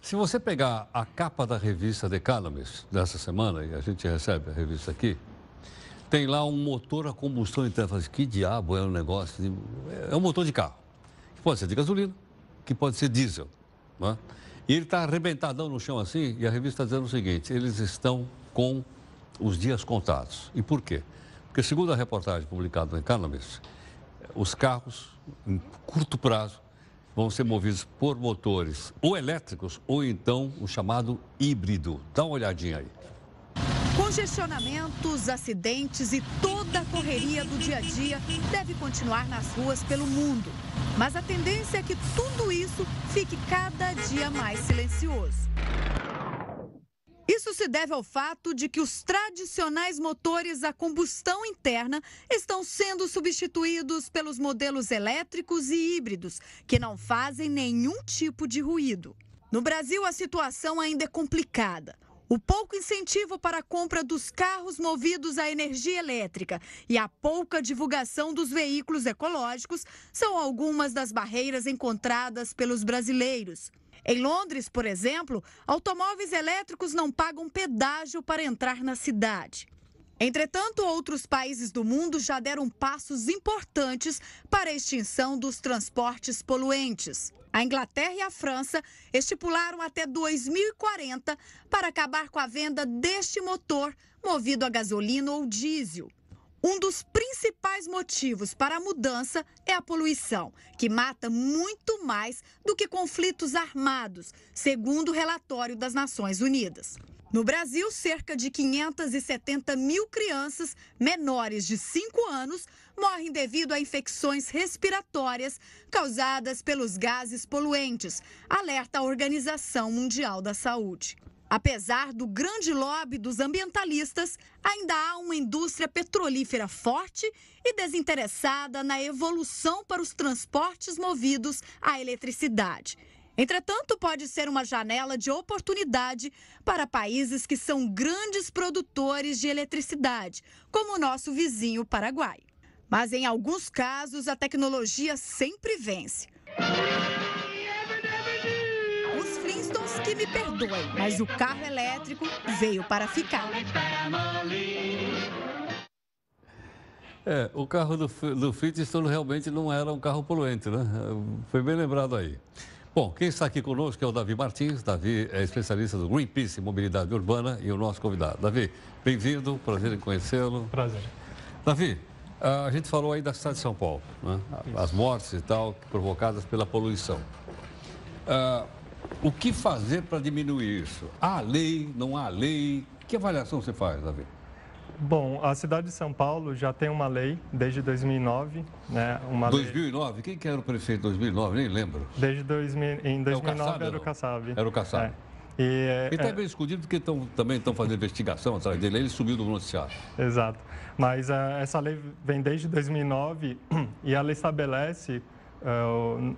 Se você pegar a capa da revista The Economist dessa semana, e a gente recebe a revista aqui, tem lá um motor a combustão interna. Fala assim, que diabo é um negócio? É um motor de carro, que pode ser de gasolina, que pode ser diesel. Não é? E ele está arrebentadão no chão assim, e a revista está dizendo o seguinte, eles estão com os dias contados. E por quê? Porque, segundo a reportagem publicada no Economist, os carros, em curto prazo, vão ser movidos por motores ou elétricos ou então o chamado híbrido. Dá uma olhadinha aí. Congestionamentos, acidentes e toda a correria do dia a dia deve continuar nas ruas pelo mundo. Mas a tendência é que tudo isso fique cada dia mais silencioso. Isso se deve ao fato de que os tradicionais motores a combustão interna estão sendo substituídos pelos modelos elétricos e híbridos, que não fazem nenhum tipo de ruído. No Brasil, a situação ainda é complicada. O pouco incentivo para a compra dos carros movidos a energia elétrica e a pouca divulgação dos veículos ecológicos são algumas das barreiras encontradas pelos brasileiros. Em Londres, por exemplo, automóveis elétricos não pagam pedágio para entrar na cidade. Entretanto, outros países do mundo já deram passos importantes para a extinção dos transportes poluentes. A Inglaterra e a França estipularam até 2040 para acabar com a venda deste motor movido a gasolina ou diesel. Um dos principais motivos para a mudança é a poluição, que mata muito mais do que conflitos armados, segundo o relatório das Nações Unidas. No Brasil, cerca de 570 mil crianças menores de 5 anos morrem devido a infecções respiratórias causadas pelos gases poluentes, alerta a Organização Mundial da Saúde. Apesar do grande lobby dos ambientalistas, ainda há uma indústria petrolífera forte e desinteressada na evolução para os transportes movidos à eletricidade. Entretanto, pode ser uma janela de oportunidade para países que são grandes produtores de eletricidade, como o nosso vizinho Paraguai. Mas, em alguns casos, a tecnologia sempre vence. Os Flintstones que me perdoem, mas o carro elétrico veio para ficar. O carro do Flintstone realmente não era um carro poluente, né? Foi bem lembrado aí. Bom, quem está aqui conosco é o Davi Martins. Davi é especialista do Greenpeace em mobilidade urbana e o nosso convidado. Davi, bem-vindo, prazer em conhecê-lo. Prazer. Davi, a gente falou aí da cidade de São Paulo, né? As mortes e tal provocadas pela poluição. O que fazer para diminuir isso? Há lei, não há lei? Que avaliação você faz, Davi? Bom, a cidade de São Paulo já tem uma lei desde 2009, né? 2009? Quem que era o prefeito em 2009? Nem lembro. Em 2009 Kassab, era o Kassab. Era o Kassab. Ele está bem escondido porque também estão fazendo investigação atrás dele. Ele subiu do noticiário. Exato. Mas essa lei vem desde 2009 e ela estabelece,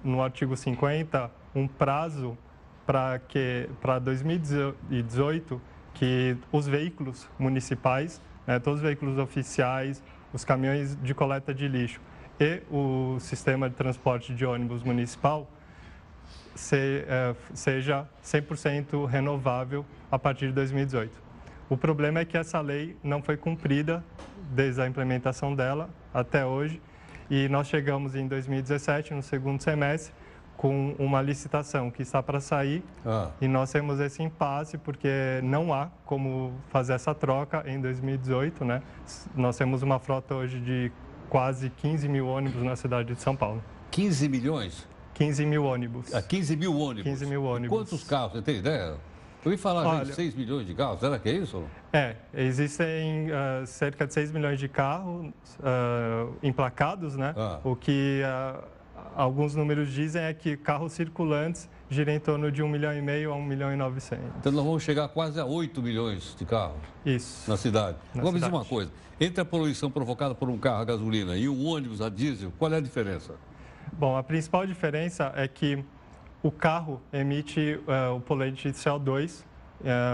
no artigo 50, um prazo para 2018 que os veículos municipais, todos os veículos oficiais, os caminhões de coleta de lixo e o sistema de transporte de ônibus municipal seja 100% renovável a partir de 2018. O problema é que essa lei não foi cumprida desde a implementação dela até hoje e nós chegamos em 2017, no segundo semestre, com uma licitação que está para sair e nós temos esse impasse porque não há como fazer essa troca em 2018, né? Nós temos uma frota hoje de quase 15 mil ônibus na cidade de São Paulo. 15 milhões? 15 mil ônibus. 15 mil ônibus? 15 mil ônibus. E quantos carros? Você tem ideia? Eu ouvi falar de 6 milhões de carros, será que é isso? Existem cerca de 6 milhões de carros emplacados, né? O que alguns números dizem é que carros circulantes giram em torno de 1,5 milhão a 1,9 milhão. Então nós vamos chegar quase a 8 milhões de carros. Isso. Na cidade. Vamos dizer uma coisa, entre a poluição provocada por um carro a gasolina e um ônibus a diesel, qual é a diferença? Bom, a principal diferença é que o carro emite o poluente de CO2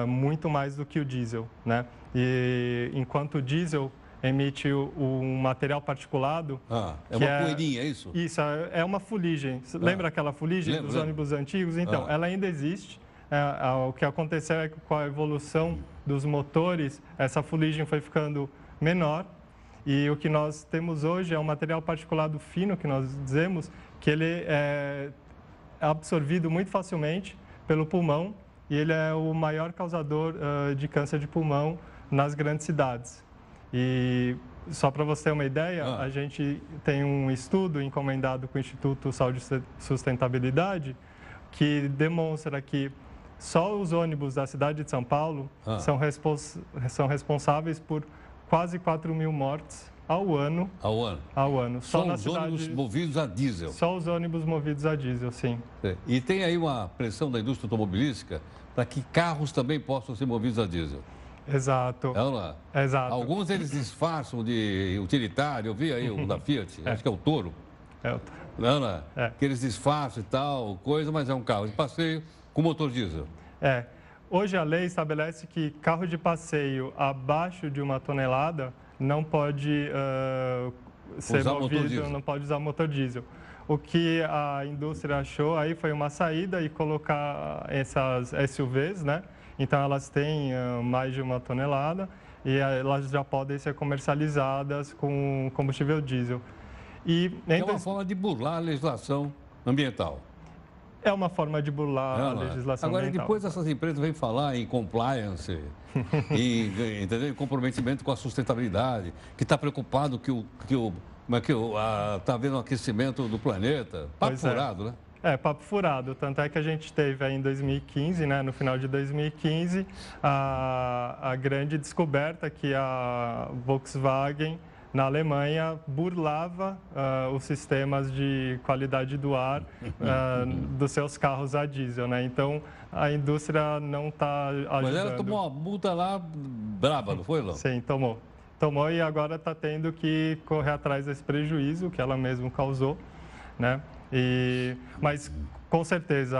muito mais do que o diesel, né? E enquanto o diesel emite um material particulado... é uma poeirinha, é isso? Isso, é uma fuligem. Lembra aquela fuligem dos ônibus antigos? Então, ela ainda existe, O que aconteceu é que com a evolução dos motores, essa fuligem foi ficando menor. E o que nós temos hoje é um material particulado fino, que nós dizemos, que ele é absorvido muito facilmente pelo pulmão e ele é o maior causador de câncer de pulmão nas grandes cidades. E só para você ter uma ideia, a gente tem um estudo encomendado com o Instituto Saúde e Sustentabilidade que demonstra que só os ônibus da cidade de São Paulo são responsáveis por quase 4.000 mortes ao ano. Ao ano. Só os ônibus movidos a diesel. Só os ônibus movidos a diesel, sim. E tem aí uma pressão da indústria automobilística para que carros também possam ser movidos a diesel. Exato. É ou não é? Exato. Alguns eles disfarçam de utilitário. Eu vi aí o da Fiat, acho que é o Toro. É o Toro. Não é? Que eles disfarçam e tal, coisa, mas é um carro de passeio com motor diesel. Hoje a lei estabelece que carro de passeio abaixo de 1 tonelada não pode ser movido, não pode usar motor diesel. O que a indústria achou aí foi uma saída e colocar essas SUVs, né? Então elas têm mais de 1 tonelada e elas já podem ser comercializadas com combustível diesel. É uma forma de burlar a legislação ambiental. É uma forma de burlar a legislação ambiental. Agora, depois essas empresas vêm falar em compliance, em comprometimento com a sustentabilidade, que está preocupado está havendo um aquecimento do planeta. Papo furado, né? Papo furado. Tanto é que a gente teve aí em 2015, né, no final de 2015, a grande descoberta que a Volkswagen, na Alemanha, burlava os sistemas de qualidade do ar dos seus carros a diesel, né? Então, a indústria não está ajudando. Mas ela tomou uma multa lá braba, não foi, Lão? Sim, tomou. Tomou e agora está tendo que correr atrás desse prejuízo que ela mesma causou, né? Mas, com certeza,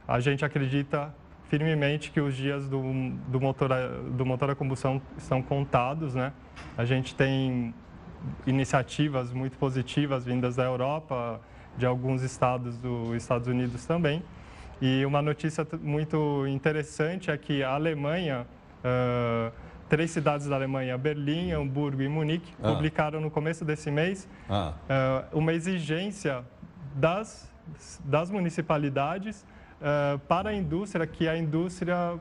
a gente acredita firmemente que os dias do motor a combustão estão contados, né? A gente tem iniciativas muito positivas vindas da Europa, de alguns estados dos Estados Unidos também. E uma notícia muito interessante é que a Alemanha, 3 cidades da Alemanha, Berlim, Hamburgo e Munique, publicaram no começo desse mês uma exigência das municipalidades para a indústria, que a indústria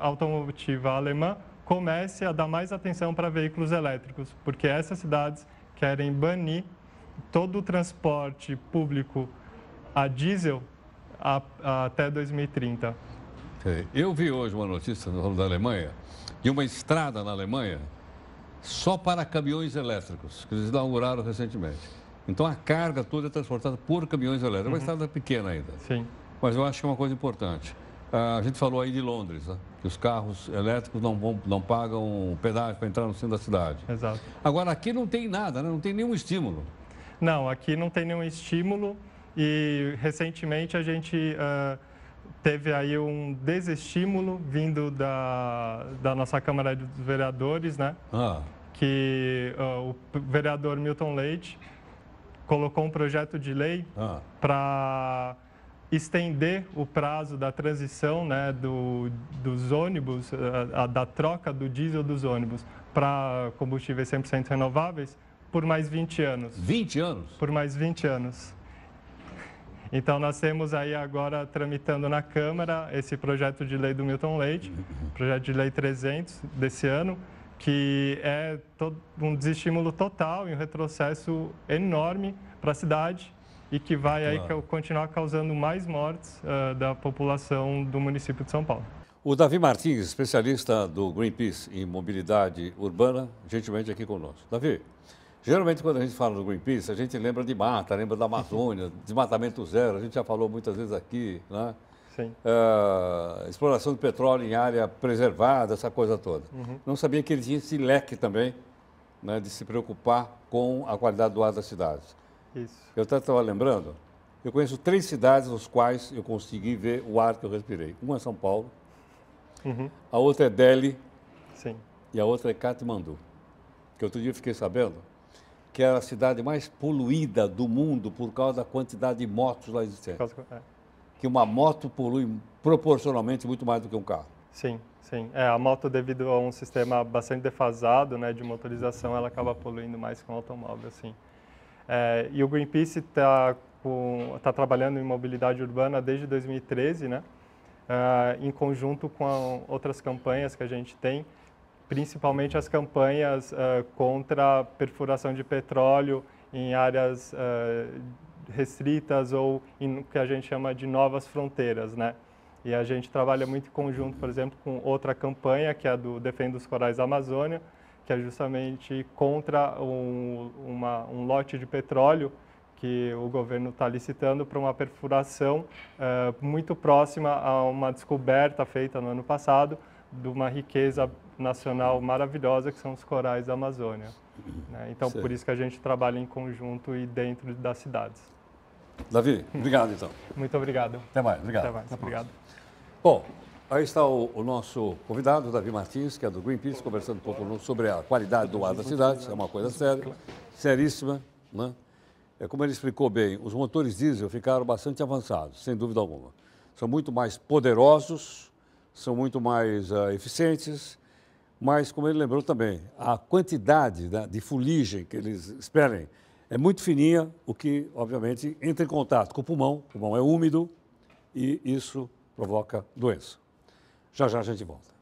automotiva alemã comece a dar mais atenção para veículos elétricos, porque essas cidades querem banir todo o transporte público a diesel até 2030. Eu vi hoje uma notícia da Alemanha, de uma estrada na Alemanha só para caminhões elétricos, que eles inauguraram recentemente. Então a carga toda é transportada por caminhões elétricos. É uma estrada pequena ainda. Sim. Mas eu acho que é uma coisa importante. A gente falou aí de Londres, né? Que os carros elétricos não pagam pedágio para entrar no centro da cidade. Exato. Agora, aqui não tem nada, né? Não tem nenhum estímulo. Não, aqui não tem nenhum estímulo e recentemente a gente teve aí um desestímulo vindo da nossa Câmara dos Vereadores, né? Que o vereador Milton Leite colocou um projeto de lei para estender o prazo da transição, né, dos ônibus, da troca do diesel dos ônibus para combustíveis 100% renováveis por mais 20 anos. 20 anos? Por mais 20 anos. Então, nós temos aí agora tramitando na Câmara esse projeto de lei do Milton Leite, projeto de lei 300 desse ano, que é um desestímulo total e um retrocesso enorme para a cidade e que vai aí continuar causando mais mortes da população do município de São Paulo. O Davi Martins, especialista do Greenpeace em mobilidade urbana, gentilmente aqui conosco. Davi, geralmente quando a gente fala do Greenpeace, a gente lembra de mata, lembra da Amazônia, desmatamento zero, a gente já falou muitas vezes aqui, né? Sim. Exploração de petróleo em área preservada, essa coisa toda. Não sabia que ele tinha esse leque também, né, de se preocupar com a qualidade do ar das cidades. Isso. Eu até estava lembrando, eu conheço 3 cidades nos quais eu consegui ver o ar que eu respirei. Uma é São Paulo, a outra é Delhi. Sim. E a outra é Katmandu. Que outro dia eu fiquei sabendo que era a cidade mais poluída do mundo por causa da quantidade de motos lá existentes. que uma moto polui proporcionalmente muito mais do que um carro. Sim, sim. A moto, devido a um sistema bastante defasado, né, de motorização, ela acaba poluindo mais que um automóvel, sim. E o Greenpeace está trabalhando em mobilidade urbana desde 2013, né, em conjunto com outras campanhas que a gente tem, principalmente as campanhas contra a perfuração de petróleo em áreas restritas ou em o que a gente chama de novas fronteiras, né? E a gente trabalha muito em conjunto, por exemplo, com outra campanha, que é a do Defenda os Corais da Amazônia, que é justamente contra um lote de petróleo que o governo está licitando para uma perfuração muito próxima a uma descoberta feita no ano passado de uma riqueza nacional maravilhosa, que são os corais da Amazônia. Né? Então, por isso que a gente trabalha em conjunto e dentro das cidades. Davi, obrigado então. Muito obrigado. Até mais, obrigado. Até mais, obrigado. Bom, aí está o nosso convidado, Davi Martins, que é do Greenpeace, conversando um pouco sobre a qualidade do ar da cidade. É uma coisa séria, seríssima, né? Como ele explicou bem, os motores diesel ficaram bastante avançados, sem dúvida alguma. São muito mais poderosos, são muito mais eficientes, mas, como ele lembrou também, a quantidade, né, de fuligem que eles expelem é muito fininha, o que, obviamente, entra em contato com o pulmão é úmido e isso provoca doença. Já já a gente volta.